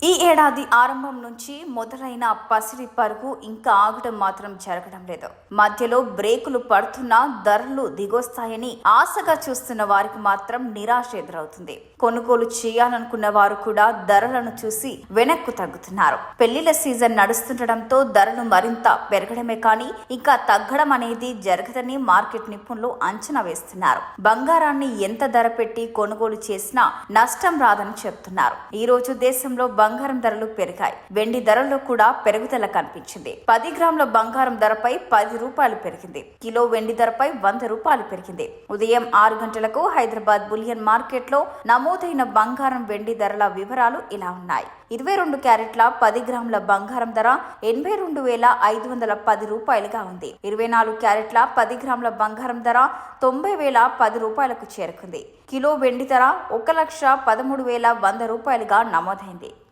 ఈ ఏడాది ఆరంభం నుంచి మొదలైన పసిడి పరుగు ఇంకా ఆగడం మాత్రం జరగడం లేదు. మధ్యలో బ్రేకులు పడుతున్నా ధరలు దిగొస్తాయని ఆశగా చూస్తున్న వారికి మాత్రం నిరాశ ఎదురవుతుంది. కొనుగోలు చేయాలనుకున్న వారు కూడా ధరలను చూసి వెనక్కు తగ్గుతున్నారు. పెళ్లిళ్ల సీజన్ నడుస్తుండటంతో ధరలు మరింత పెరగడమే కానీ ఇంకా తగ్గడం అనేది జరగదని మార్కెట్ నిపుణులు అంచనా వేస్తున్నారు. బంగారాన్ని ఎంత ధర పెట్టి కొనుగోలు చేసినా నష్టం రాదని చెబుతున్నారు. ఈ రోజు దేశంలో బంగారం ధరలు పెరిగాయి. వెండి ధరల్లో కూడా పెరుగుదల కనిపించింది. 10 గ్రాముల బంగారం ధరపై 10 రూపాయలు పెరిగింది. కిలో వెండి ధరపై 100 రూపాయలు పెరిగింది. ఉదయం 6 గంటలకు హైదరాబాద్ బులియన్ మార్కెట్ లో నమోదైన బంగారం వెండి ధరల వివరాలు ఇలా ఉన్నాయి. 22 క్యారెట్ల 10 గ్రాముల బంగారం ధర 82,510 రూపాయలుగా ఉంది. 24 క్యారెట్ల 10 గ్రాముల బంగారం ధర 90,010 రూపాయలకు చేరుకుంది. కిలో వెండి ధర 1,13,100 రూపాయలుగా నమోదైంది.